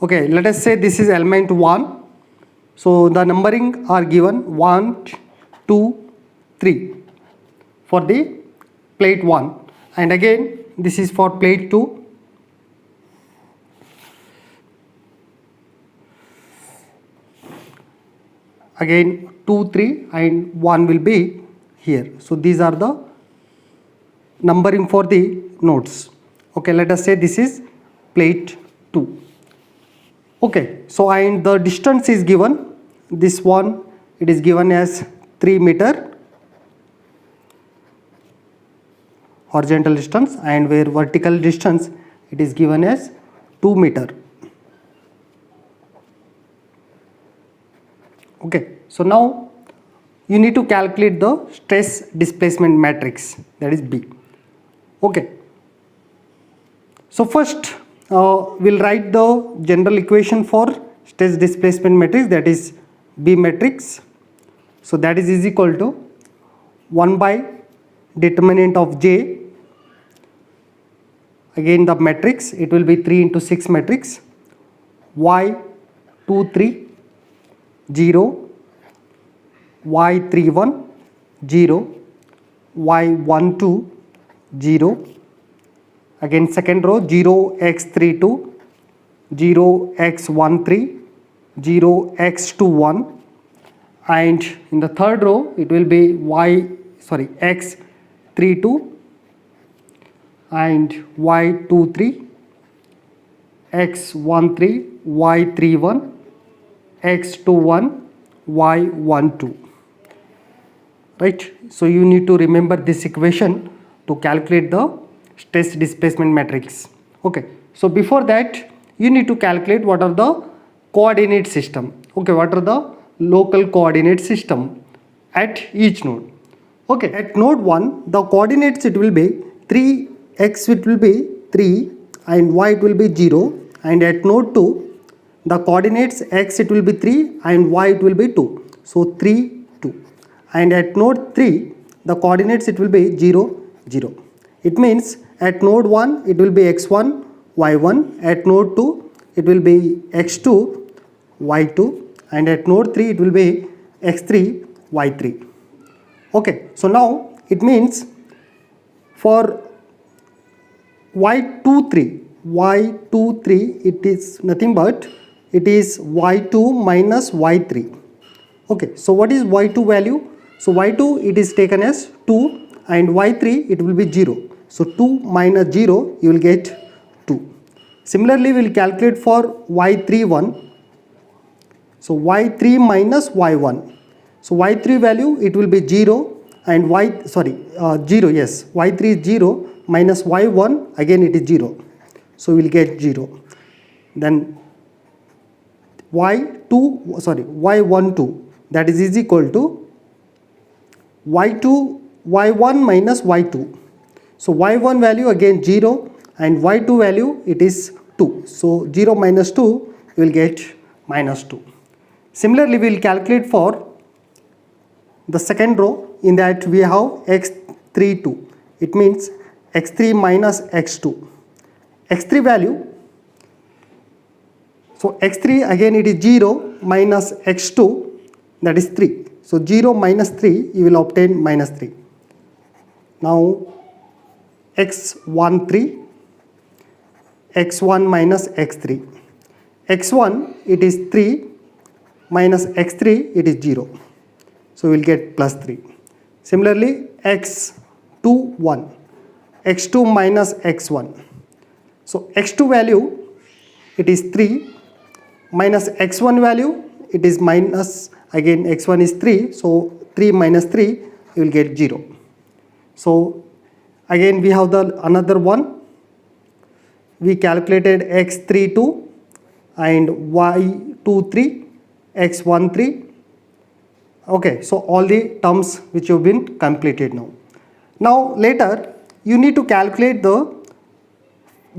Okay, let us say this is element 1. So the numbering are given 1, 2, 3 for the plate 1, and again this is for plate 2. Again 2, 3 and 1 will be here. So these are the numbering for the nodes. Okay, let us say this is plate 2. Okay, so and the distance is given, this one it is given as 3 meter horizontal distance, and where vertical distance it is given as 2 meter. Okay, so now you need to calculate the stress displacement matrix, that is B. Okay, so first we'll write the general equation for stress displacement matrix, that is B matrix. So that is equal to 1 by determinant of J, again the matrix it will be 3 into 6 matrix, Y 2 3 0, Y 3 1 0, Y 1 2 0, again second row 0 x 3 2, 0 x 1 3, 0 x 2 1, and in the third row it will be x 3 2 and y 2 3, x 1 3, y 3 1, x 2 1, y 1 2. Right, so you need to remember this equation to calculate the stress displacement matrix. Okay, so before that you need to calculate what are the coordinate system. Okay, what are the local coordinate system at each node. Okay, at node 1 the coordinates it will be 3, x it will be 3 and y it will be 0, and at node 2 the coordinates x it will be 3 and y it will be 2. So 3 2, and at node 3 the coordinates it will be 0 0. It means at node 1 it will be x1 y1, at node 2 it will be x2 y2, and at node 3 it will be x3 y3. Okay, so now it means for y23 it is nothing but it is y2 minus y3. Okay, so what is y2 value? So y2 it is taken as 2 and y3 it will be 0. So 2 minus 0 you will get 2. Similarly we will calculate for y31. So y3 minus y1. So y3 value it will be 0 and 0, yes, y3 is 0 minus y1 again it is 0. So we will get 0. Then y12 that is equal to y1 minus y2. So y1 value again 0 and y2 value it is 2. So 0 minus 2 you will get minus 2. Similarly we will calculate for the second row. In that we have x32. It means x3 minus x2. x3 value, so x3 again it is 0 minus x2, that is 3. So 0 minus 3 you will obtain minus 3. Now x13, x1 minus x3. x1 it is 3 minus x3 it is 0. So we will get plus 3. Similarly x21, x2 minus x1. So x2 value it is 3 minus x1 value it is minus, again x1 is 3, so 3 minus 3 you will get 0. So again we have the another one. We calculated x32 and y23, x13. Okay, so all the terms which have been completed now. Now later you need to calculate the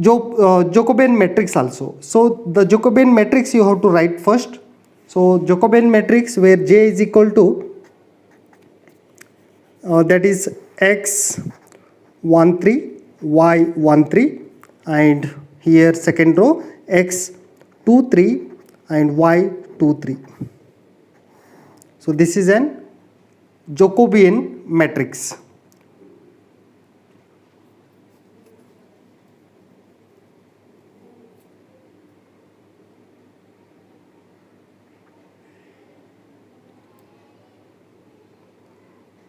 Jacobian matrix also. So the Jacobian matrix you have to write first. So Jacobian matrix where J is equal to that is x13 y13, and here second row x23 2 3 and y 2 3. So this is an Jacobian matrix.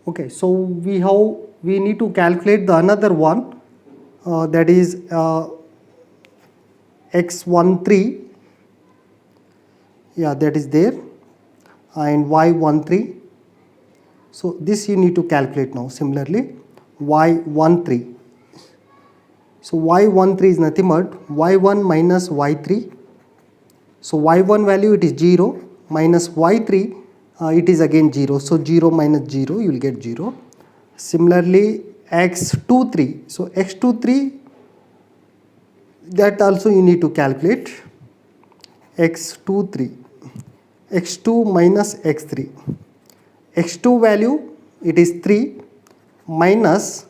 Okay, so we need to calculate the another one, that is x13, yeah, that is there, and y13. So this you need to calculate now. Similarly, y13. So y13 is nothing but y1 minus y3. So y1 value it is 0 minus y3 it is again 0. So 0 minus 0 you will get 0. Similarly x23. So x23, that also you need to calculate. x23, x2 minus x3. x2 value it is 3 minus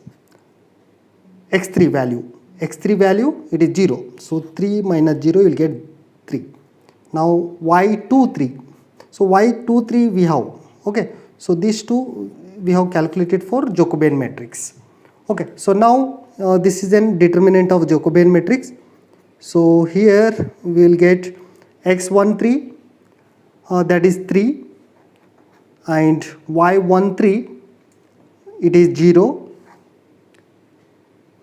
x3 value. x3 value it is 0. So 3 minus 0 you will get 3. Now y23. So y23 we have. Okay. So these two we have calculated for Jacobian matrix. Okay. So now this is an determinant of Jacobian matrix. So here we will get x13 that is 3 and y13 it is 0.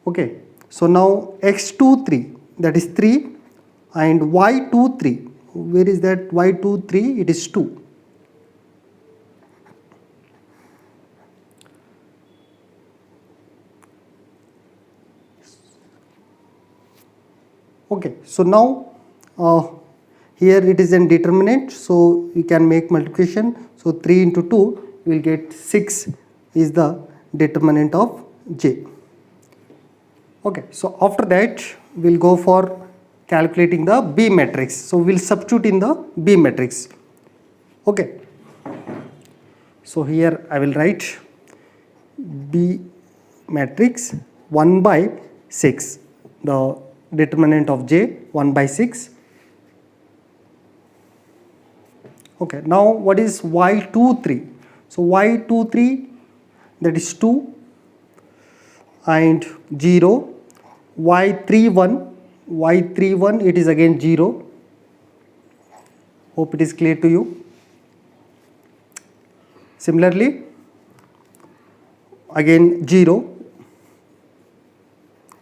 Okay. So now x23 that is 3 and y23, where is that y23? It is 2. Okay, so now here it is an determinant, so you can make multiplication. So 3 into 2 you will get 6 is the determinant of J. Okay, so after that we will go for calculating the B matrix. So we will substitute in the B matrix. Okay, so here I will write B matrix 1 by 6, the determinant of J 1 by 6. Okay, now what is y23? So y23 that is 2 and 0. y31 it is again 0. Hope it is clear to you. Similarly again 0.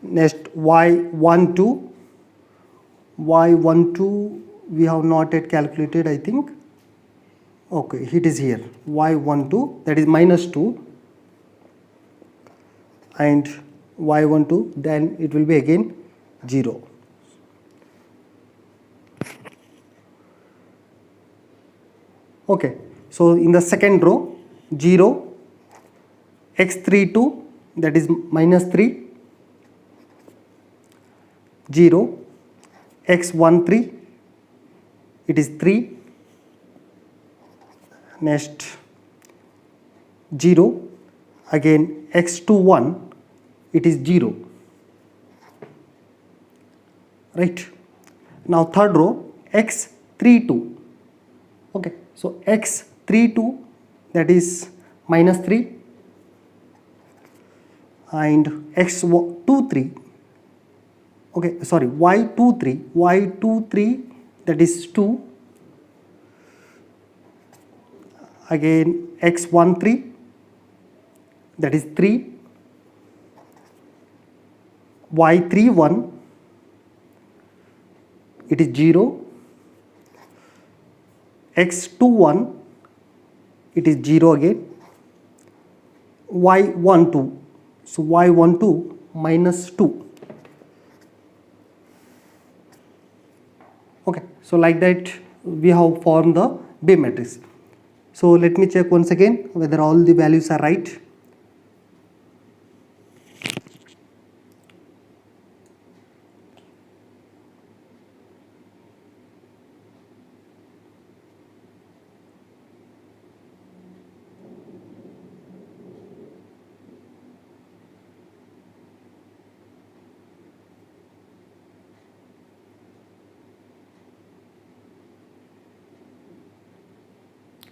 Next y12 we have not yet calculated, I think. Okay, it is here, y12 that is minus 2 and y12, then it will be again 0. Okay, so in the second row 0, x32 that is minus 3, 0, x13 it is 3, next 0, again x21 it is 0, right. Now third row x32. Okay, so x32 that is minus 3 and x23, okay, sorry, y23 that is 2, again x13 that is 3, y31 it is 0, x21 it is 0 again, y12, so y12 minus 2. Okay, so like that we have formed the B matrix. So let me check once again whether all the values are right.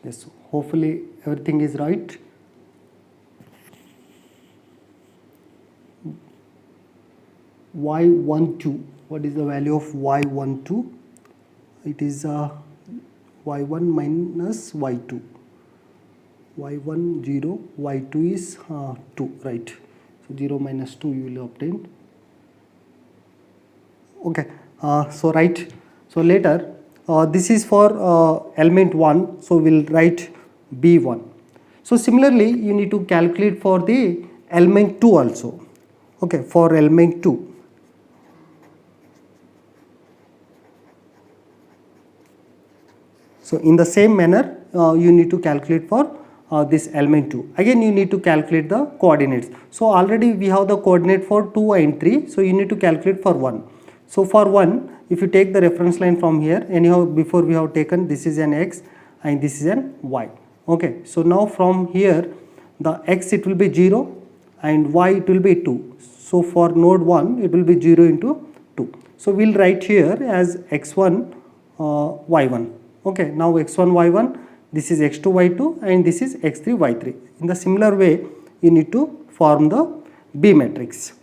Yes, hopefully everything is right. y12, what is the value of y12? It is y1 minus y2. y1 0, y2 is 2, right? So 0 minus 2 you will obtain. Okay, so right. So later this is for element 1, so we'll write b1. So similarly you need to calculate for the element 2 also. Okay, for element 2. So in the same manner you need to calculate for this element 2. Again you need to calculate the coordinates. So already we have the coordinate for 2 and 3. So you need to calculate for 1. So for 1, if you take the reference line from here, anyhow before we have taken this is an x and this is an y. Okay, so now from here the x it will be 0 and y it will be 2. So for node 1 it will be 0 into 2. So we'll write here as x1 y1. Okay, now x1 y1, this is x2 y2 and this is x3 y3. In the similar way you need to form the B matrix.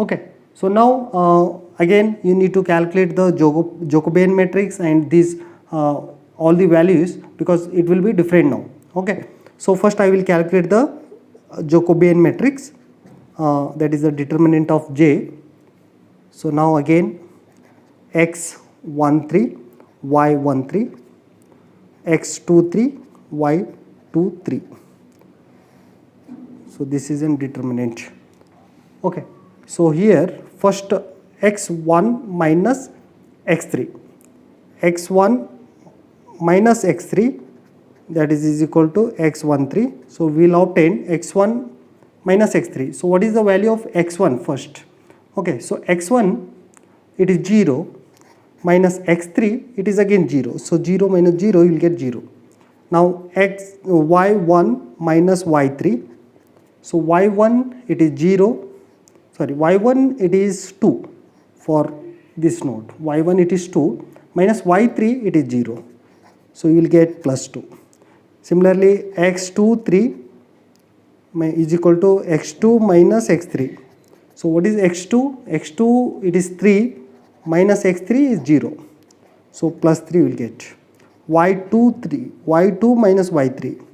Okay, so now again you need to calculate the Jacobian matrix and these all the values, because it will be different now. Okay, so first I will calculate the Jacobian matrix, that is the determinant of J. So now again x13 y13 x23 y23. So this is a determinant. Okay, so here first x1 minus x3, x1 minus x3, that is equal to x13. So we will obtain x1 minus x3. So what is the value of x1 first? Okay, so x1 it is 0 minus x3 it is again 0. So 0 minus 0 you will get 0. Now y1 minus y3. So y1 it is 0, sorry, y1 it is 2 for this node. y1 it is 2 minus y3 it is 0. So you will get plus 2. Similarly x23 is equal to x2 minus x3. So what is x2? x2 it is 3 minus x3 is 0. So plus 3 will get. y2 minus y3.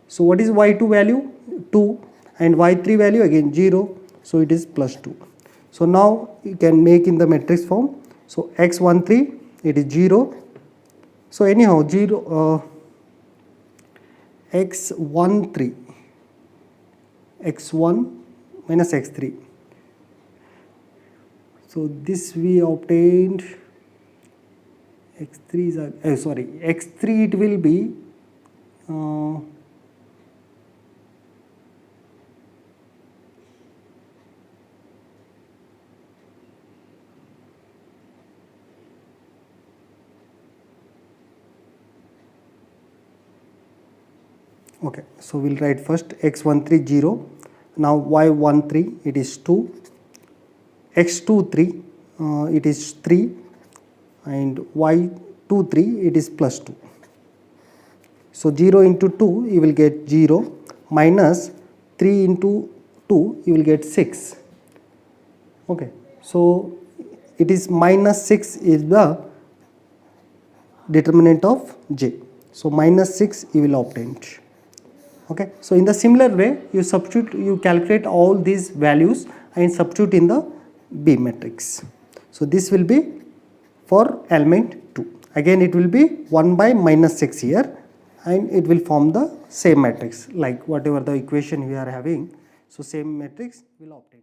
So what is y2 value? 2 and y3 value again 0. So it is plus 2. So now you can make in the matrix form. So x13 it is 0. So anyhow 0 x13 x1 minus x3. So this we obtained x3 is sorry, x3 it will be okay, so we'll write first x13 0. Now y13 it is 2, x23 it is 3 and y23 it is plus 2. So 0 into 2 you will get 0 minus 3 into 2 you will get 6. Okay, so it is minus 6 is the determinant of J. So minus 6 you will obtain. Okay, so in the similar way you calculate all these values and substitute in the B matrix. So this will be for element 2. Again it will be 1 by minus 6 here and it will form the same matrix like whatever the equation we are having. So same matrix will obtain.